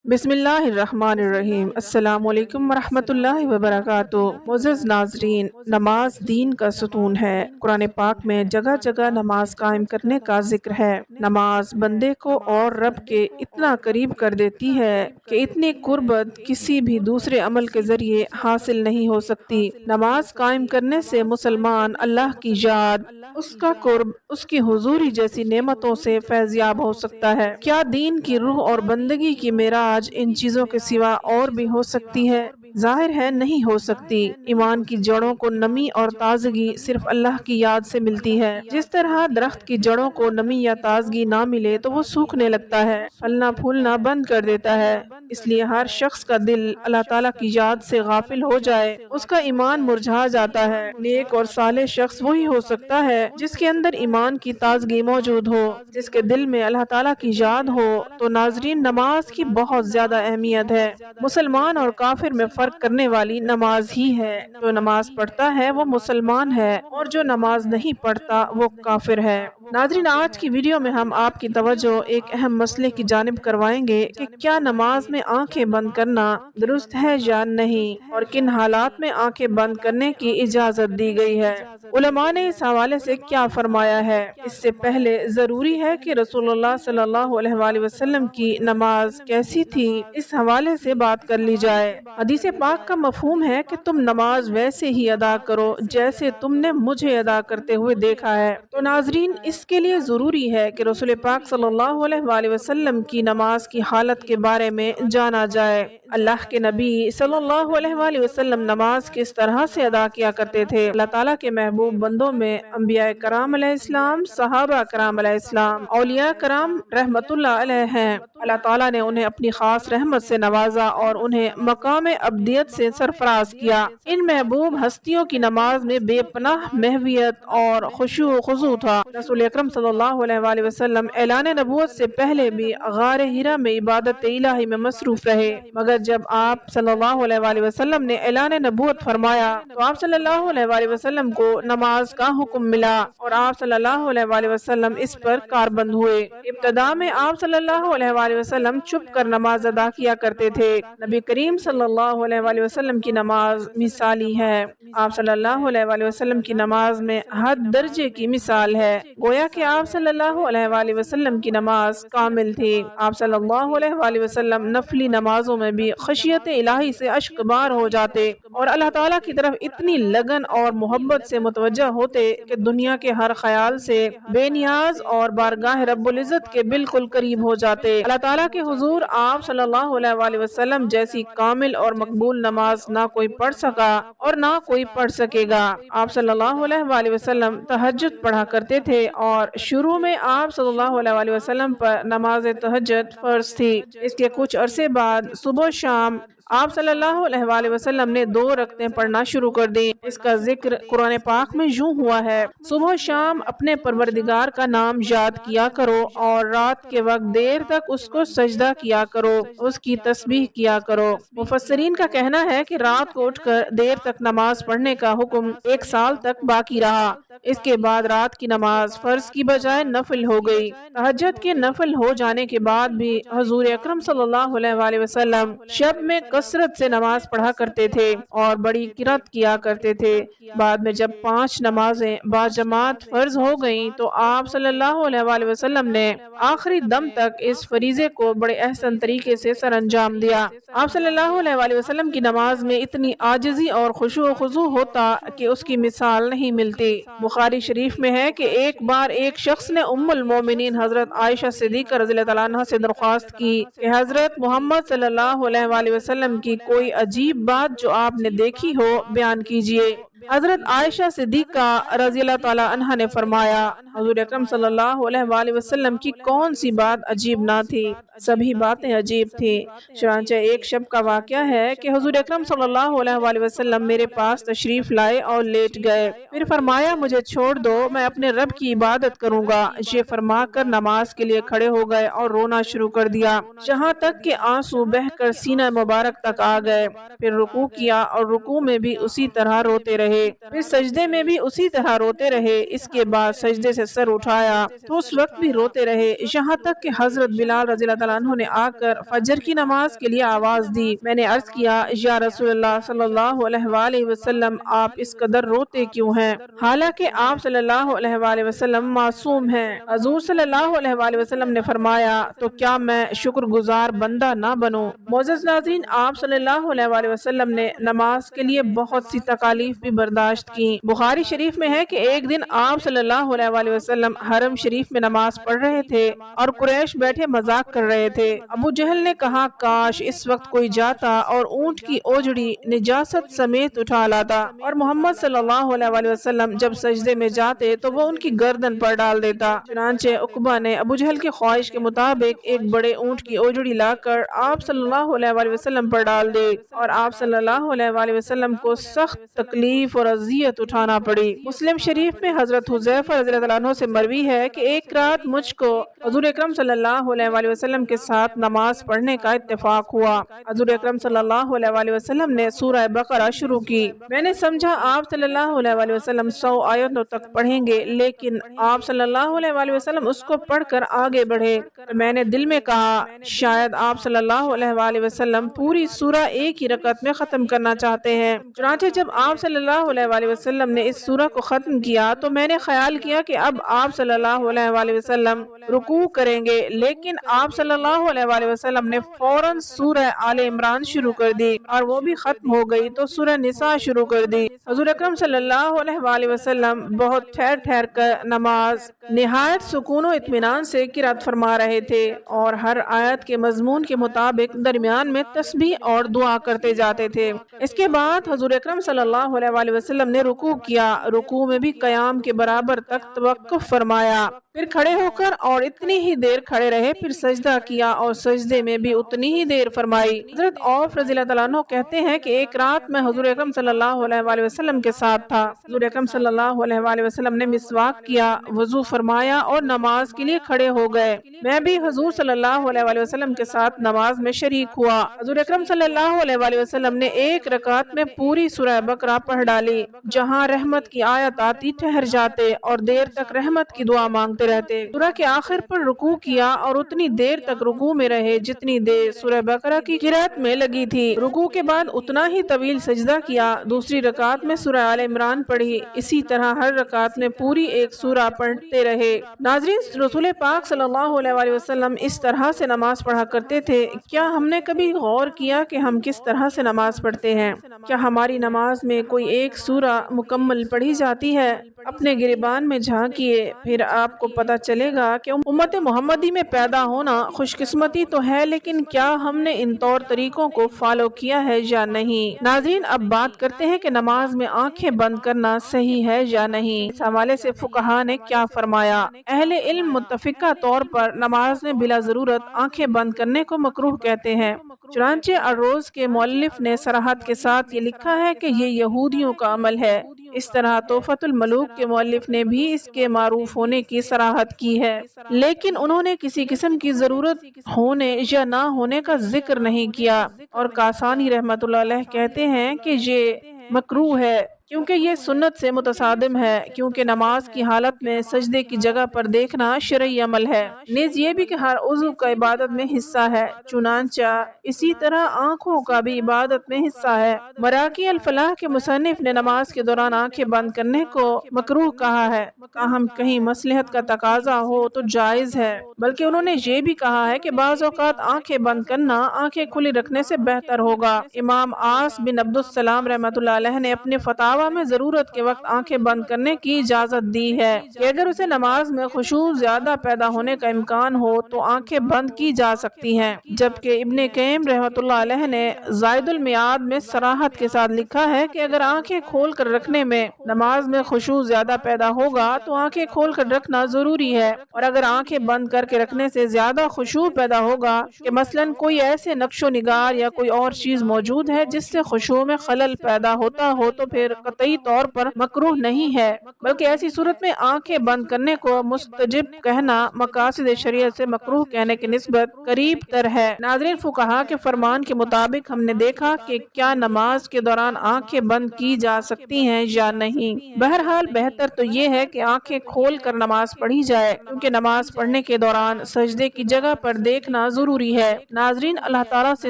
بسم اللہ الرحمن الرحیم۔ السلام علیکم ورحمۃ اللہ وبرکاتہ۔ معزز ناظرین، نماز دین کا ستون ہے۔ قرآن پاک میں جگہ جگہ نماز قائم کرنے کا ذکر ہے۔ نماز بندے کو اور رب کے اتنا قریب کر دیتی ہے کہ اتنی قربت کسی بھی دوسرے عمل کے ذریعے حاصل نہیں ہو سکتی۔ نماز قائم کرنے سے مسلمان اللہ کی یاد، اس کا قرب، اس کی حضوری جیسی نعمتوں سے فیضیاب ہو سکتا ہے۔ کیا دین کی روح اور بندگی کی معراج ان چیزوں کے سوا اور بھی ہو سکتی ہے؟ ظاہر ہے نہیں ہو سکتی۔ ایمان کی جڑوں کو نمی اور تازگی صرف اللہ کی یاد سے ملتی ہے۔ جس طرح درخت کی جڑوں کو نمی یا تازگی نہ ملے تو وہ سوکھنے لگتا ہے، پھلنا پھولنا بند کر دیتا ہے۔ اس لیے ہر شخص کا دل اللہ تعالیٰ کی یاد سے غافل ہو جائے، اس کا ایمان مرجھا جاتا ہے۔ نیک اور صالح شخص وہی ہو سکتا ہے جس کے اندر ایمان کی تازگی موجود ہو، جس کے دل میں اللہ تعالیٰ کی یاد ہو۔ تو ناظرین، نماز کی بہت زیادہ اہمیت ہے۔ مسلمان اور کافر میں فرق کرنے والی نماز ہی ہے۔ جو نماز پڑھتا ہے وہ مسلمان ہے اور جو نماز نہیں پڑھتا وہ کافر ہے۔ ناظرین، آج کی ویڈیو میں ہم آپ کی توجہ ایک اہم مسئلے کی جانب کروائیں گے کہ کیا نماز میں آنکھیں بند کرنا درست ہے یا نہیں، اور کن حالات میں آنکھیں بند کرنے کی اجازت دی گئی ہے۔ علماء نے اس حوالے سے کیا فرمایا ہے؟ اس سے پہلے ضروری ہے کہ رسول اللہ صلی اللہ علیہ وآلہ وسلم کی نماز کیسی تھی، اس حوالے سے بات کر لی جائے۔ حدیث پاک کا مفہوم ہے کہ تم نماز ویسے ہی ادا کرو جیسے تم نے مجھے ادا کرتے ہوئے دیکھا ہے۔ تو ناظرین، اس کے لیے ضروری ہے کہ رسول پاک صلی اللہ علیہ وآلہ وسلم کی نماز کی حالت کے بارے میں جانا جائے۔ اللہ کے نبی صلی اللہ علیہ وآلہ وسلم نماز کس طرح سے ادا کیا کرتے تھے؟ اللہ تعالیٰ کے محبوب بندوں میں انبیاء کرام علیہ السلام، صحابہ کرام علیہ السلام، اولیاء کرام رحمت اللہ علیہ ہیں۔ اللہ تعالیٰ نے انہیں اپنی خاص رحمت سے نوازا اور انہیں مقام عبدیت سے سرفراز کیا۔ ان محبوب ہستیوں کی نماز میں بے پناہ محویت اور خشوع و خضوع تھا۔ رسول اکرم صلی اللہ علیہ وآلہ وسلم اعلان نبوت سے پہلے بھی غار حرا میں عبادت الہی میں مصروف رہے، مگر جب آپ صلی اللہ علیہ وآلہ وسلم نے اعلان نبوت فرمایا تو آپ صلی اللہ علیہ وآلہ وسلم کو نماز کا حکم ملا اور آپ صلی اللہ علیہ وآلہ وسلم اس پر کاربند ہوئے۔ ابتدا میں آپ صلی اللہ علیہ وآلہ وسلم چھپ کر نماز ادا کیا کرتے تھے۔ نبی کریم صلی اللہ علیہ وآلہ وسلم کی نماز مثالی ہے۔ آپ صلی اللہ علیہ وآلہ وسلم کی نماز میں حد درجے کی مثال ہے، گویا کہ آپ صلی اللہ علیہ وآلہ وسلم کی نماز کامل تھی۔ آپ صلی اللہ علیہ وآلہ وسلم نفلی نمازوں میں بھی خشیت الہی سے اشکبار ہو جاتے اور اللہ تعالیٰ کی طرف اتنی لگن اور محبت سے متوجہ ہوتے کہ دنیا کے ہر خیال سے بے نیاز اور بارگاہ رب العزت کے بالکل قریب ہو جاتے۔ اللہ تعالیٰ کے حضور آپ صلی اللہ علیہ وآلہ وسلم جیسی کامل اور مقبول نماز نہ کوئی پڑھ سکا اور نہ کوئی پڑھ سکے گا۔ آپ صلی اللہ علیہ وآلہ وسلم تہجد پڑھا کرتے تھے اور شروع میں آپ صلی اللہ علیہ وآلہ وسلم پر نماز تہجد فرض تھی۔ اس کے کچھ عرصے بعد صبح و شام آپ صلی اللہ علیہ وآلہ وسلم نے 2 رکعتیں پڑھنا شروع کر دی۔ اس کا ذکر قرآن پاک میں یوں ہوا ہے: صبح و شام اپنے پروردگار کا نام یاد کیا کرو اور رات کے وقت دیر تک اس کو سجدہ کیا کرو، اس کی تسبیح کیا کرو۔ مفسرین کا کہنا ہے کہ رات کو اٹھ کر دیر تک نماز پڑھنے کا حکم 1 سال تک باقی رہا۔ اس کے بعد رات کی نماز فرض کی بجائے نفل ہو گئی۔ تہجد کے نفل ہو جانے کے بعد بھی حضور اکرم صلی اللہ علیہ وآلہ وسلم شب میں کثرت سے نماز پڑھا کرتے تھے اور بڑی قرات کیا کرتے تھے۔ بعد میں جب 5 نمازیں باجماعت فرض ہو گئیں تو آپ صلی اللہ علیہ وآلہ وسلم نے آخری دم تک اس فریضے کو بڑے احسن طریقے سے سر انجام دیا۔ آپ صلی اللہ علیہ وآلہ وسلم کی نماز میں اتنی عاجزی اور خشوع و خضوع ہوتا کہ اس کی مثال نہیں ملتی۔ بخاری شریف میں ہے کہ ایک بار ایک شخص نے ام المومنین حضرت عائشہ صدیقہ رضی اللہ تعالیٰ عنہ سے درخواست کی کہ حضرت محمد صلی اللہ علیہ وآلہ وسلم کی کوئی عجیب بات جو آپ نے دیکھی ہو بیان کیجیے۔ حضرت عائشہ صدیقہ رضی اللہ تعالیٰ عنہ نے فرمایا: حضور اکرم صلی اللہ علیہ وآلہ وسلم کی کون سی بات عجیب نہ تھی، سبھی باتیں عجیب تھی۔ چنانچہ ایک شب کا واقعہ ہے کہ حضور اکرم صلی اللہ علیہ وآلہ وسلم میرے پاس تشریف لائے اور لیٹ گئے، پھر فرمایا مجھے چھوڑ دو، میں اپنے رب کی عبادت کروں گا۔ یہ فرما کر نماز کے لیے کھڑے ہو گئے اور رونا شروع کر دیا، جہاں تک کہ آنسو بہہ کر سینہ مبارک تک آ گئے۔ پھر رکوع کیا اور رکوع میں بھی اسی طرح روتے رہے۔ رہے، پھر سجدے میں بھی اسی طرح روتے رہے، اس کے بعد سجدے سے سر اٹھایا تو اس وقت بھی روتے رہے، یہاں تک کہ حضرت بلال رضی اللہ تعالیٰ عنہ نے آ کر فجر کی نماز کے لیے آواز دی۔ میں نے عرض کیا، یا رسول اللہ صلی اللہ علیہ وآلہ وسلم، آپ اس قدر روتے کیوں ہیں، حالانکہ آپ صلی اللہ علیہ وآلہ وسلم معصوم ہیں؟ حضور صلی اللہ علیہ وآلہ وسلم نے فرمایا، تو کیا میں شکر گزار بندہ نہ بنوں؟ معزز ناظرین، آپ صلی اللہ علیہ وآلہ وسلم نے نماز کے لیے بہت سی تکالیف بھی برداشت کی۔ بخاری شریف میں ہے کہ ایک دن آپ صلی اللہ علیہ وآلہ وسلم حرم شریف میں نماز پڑھ رہے تھے اور قریش بیٹھے مذاق کر رہے تھے۔ ابو جہل نے کہا، کاش اس وقت کوئی جاتا اور اونٹ کی اوجڑی نجاست سمیت اٹھا لاتا، اور محمد صلی اللہ علیہ وآلہ وسلم جب سجدے میں جاتے تو وہ ان کی گردن پر ڈال دیتا۔ چنانچہ عقبہ نے ابو جہل کی خواہش کے مطابق ایک بڑے اونٹ کی اوجڑی لا کر آپ صلی اللہ علیہ وآلہ وسلم پر ڈال دی، اور آپ صلی اللہ علیہ وآلہ وسلم کو سخت تکلیف اور اذیت اٹھانا پڑی۔ مسلم شریف میں حضرت حذیفہ رضی اللہ عنہ سے مروی ہے کہ ایک رات مجھ کو حضور اکرم صلی اللہ علیہ وآلہ وسلم کے ساتھ نماز پڑھنے کا اتفاق ہوا۔ حضور اکرم صلی اللہ علیہ وآلہ وسلم نے سورہ بقرہ شروع کی۔ میں نے سمجھا آپ صلی اللہ علیہ وآلہ وسلم 100 آیتوں تک پڑھیں گے، لیکن آپ صلی اللہ علیہ وآلہ وسلم اس کو پڑھ کر آگے بڑھے۔ میں نے دل میں کہا، شاید آپ صلی اللہ علیہ وآلہ وسلم پوری سورہ ایک ہی رکعت میں ختم کرنا چاہتے ہیں۔ چنانچہ جب آپ صلی اللہ علیہ وآلہ وسلم نے اس سورہ کو ختم کیا تو میں نے خیال کیا کہ اب آپ صلی اللہ علیہ وآلہ وسلم رکوع کریں گے، لیکن آپ صلی اللہ علیہ وآلہ وسلم نے فوراً سورہ آل عمران شروع کر دی، اور وہ بھی ختم ہو گئی تو سورہ نساء شروع کر دی۔ حضور اکرم صلی اللہ علیہ وآلہ وسلم بہت ٹھہر ٹھہر کر نماز نہایت سکون و اطمینان سے قرات فرما رہے تھے، اور ہر آیت کے مضمون کے مطابق درمیان میں تسبیح اور دعا کرتے جاتے تھے۔ اس کے بعد حضور اکرم صلی اللہ علیہ وآلہ وسلم نے رکوع کیا، رکوع میں بھی قیام کے برابر تک توقف فرمایا، پھر کھڑے ہو کر اور اتنی ہی دیر کھڑے رہے، پھر سجدہ کیا اور سجدے میں بھی اتنی ہی دیر فرمائی۔ حضرت عوف رضی اللہ تعالیٰ عنہ کہتے ہیں کہ ایک رات میں حضور اکرم صلی اللہ علیہ وآلہ وسلم کے ساتھ تھا۔ حضور اکرم صلی اللہ علیہ وآلہ وسلم نے مسواک کیا، وضو فرمایا اور نماز کے لیے کھڑے ہو گئے۔ میں بھی حضور صلی اللہ علیہ وآلہ وسلم کے ساتھ نماز میں شریک ہوا۔ حضور اکرم صلی اللہ علیہ وآلہ وسلم نے ایک رکعت میں پوری سورہ بقرہ پڑھ ڈالی۔ جہاں رحمت کی آیت آتی ٹھہر جاتے اور دیر تک رحمت کی دعا مانگتے رہتے۔ سورہ کے آخر پر رکوع کیا اور اتنی دیر تک رکوع میں رہے جتنی دیر سورہ بقرہ کی قرات میں لگی تھی۔ رکوع کے بعد اتنا ہی طویل سجدہ کیا، دوسری رکعت میں سورہ آل عمران پڑھی، اسی طرح ہر رکعت میں پوری ایک سورہ پڑھتے رہے۔ ناظرین، رسول پاک صلی اللہ علیہ وآلہ وسلم اس طرح سے نماز پڑھا کرتے تھے۔ کیا ہم نے کبھی غور کیا کہ ہم کس طرح سے نماز پڑھتے ہیں؟ کیا ہماری نماز میں کوئی ایک سورہ مکمل پڑھی جاتی ہے؟ اپنے گریبان میں جھانکیے، پھر آپ کو پتہ چلے گا کہ امت محمدی میں پیدا ہونا خوش قسمتی تو ہے، لیکن کیا ہم نے ان طور طریقوں کو فالو کیا ہے یا نہیں؟ ناظرین، اب بات کرتے ہیں کہ نماز میں آنکھیں بند کرنا صحیح ہے یا نہیں۔ اس حوالے سے فقہا نے کیا فرمایا؟ اہل علم متفقہ طور پر نماز میں بلا ضرورت آنکھیں بند کرنے کو مکروہ کہتے ہیں۔ چنانچہ الروز کے مؤلف نے صراحت کے ساتھ یہ لکھا ہے کہ یہ یہودیوں کا عمل ہے۔ اس طرح تحفۃ الملوک کے مؤلف نے بھی اس کے معروف ہونے کی صراحت کی ہے، لیکن انہوں نے کسی قسم کی ضرورت ہونے یا نہ ہونے کا ذکر نہیں کیا، اور کاسانی رحمۃ اللہ علیہ کہتے ہیں کہ یہ مکروہ ہے کیونکہ یہ سنت سے متصادم ہے، کیونکہ نماز کی حالت میں سجدے کی جگہ پر دیکھنا شرعی عمل ہے، نیز یہ بھی کہ ہر عضو کا عبادت میں حصہ ہے، چنانچہ اسی طرح آنکھوں کا بھی عبادت میں حصہ ہے۔ مراقی الفلاح کے مصنف نے نماز کے دوران آنکھیں بند کرنے کو مکروہ کہا ہے، تاہم کہیں مصلحت کا تقاضا ہو تو جائز ہے، بلکہ انہوں نے یہ بھی کہا ہے کہ بعض اوقات آنکھیں بند کرنا آنکھیں کھلی رکھنے سے بہتر ہوگا۔ امام عاص بن عبد السلام رحمۃ اللہ علیہ نے اپنے فتاوی میں ضرورت کے وقت آنکھیں بند کرنے کی اجازت دی ہے کہ اگر اسے نماز میں خشوع زیادہ پیدا ہونے کا امکان ہو تو آنکھیں بند کی جا سکتی ہیں، جبکہ ابن قیم رحمۃ اللہ علیہ نے زائد المیعاد میں صراحت کے ساتھ لکھا ہے کہ اگر آنکھیں کھول کر رکھنے میں نماز میں خشوع زیادہ پیدا ہوگا تو آنکھیں کھول کر رکھنا ضروری ہے، اور اگر آنکھیں بند کر کے رکھنے سے زیادہ خشوع پیدا ہوگا کہ مثلاً کوئی ایسے نقش و نگار یا کوئی اور چیز موجود ہے جس سے خشوع میں خلل پیدا ہوتا ہو تو پھر قطعی طور پر مکروہ نہیں ہے، بلکہ ایسی صورت میں آنکھیں بند کرنے کو مستجب کہنا مقاصد شریعت سے مکروہ کہنے کی نسبت قریب تر ہے۔ ناظرین، فقہا کے فرمان کے مطابق ہم نے دیکھا کہ کیا نماز کے دوران آنکھیں بند کی جا سکتی ہیں یا نہیں۔ بہرحال بہتر تو یہ ہے کہ آنکھیں کھول کر نماز پڑھی جائے، کیونکہ نماز پڑھنے کے دوران سجدے کی جگہ پر دیکھنا ضروری ہے۔ ناظرین، اللہ تعالیٰ سے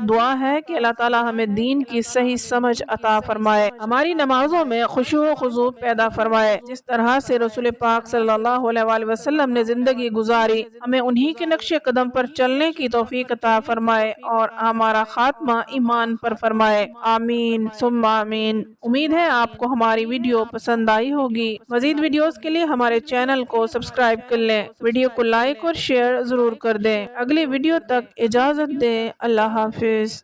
دعا ہے کہ اللہ تعالیٰ ہمیں دین کی صحیح سمجھ عطا فرمائے، ہماری نمازوں میں خشوع و خضوع پیدا فرمائے، جس طرح سے رسول پاک صلی اللہ علیہ وآلہ وسلم نے زندگی گزاری، ہمیں انہی کے نقش قدم پر چلنے کی توفیق عطا فرمائے اور ہمارا خاتمہ ایمان پر فرمائے، آمین ثم آمین۔ امید ہے آپ کو ہماری ویڈیو پسند آئی ہوگی۔ مزید ویڈیوز کے لیے ہمارے چینل کو سبسکرائب کر لیں، ویڈیو کو لائک اور شیئر ضرور کر دیں۔ اگلی ویڈیو تک اجازت دیں، اللہ حافظ۔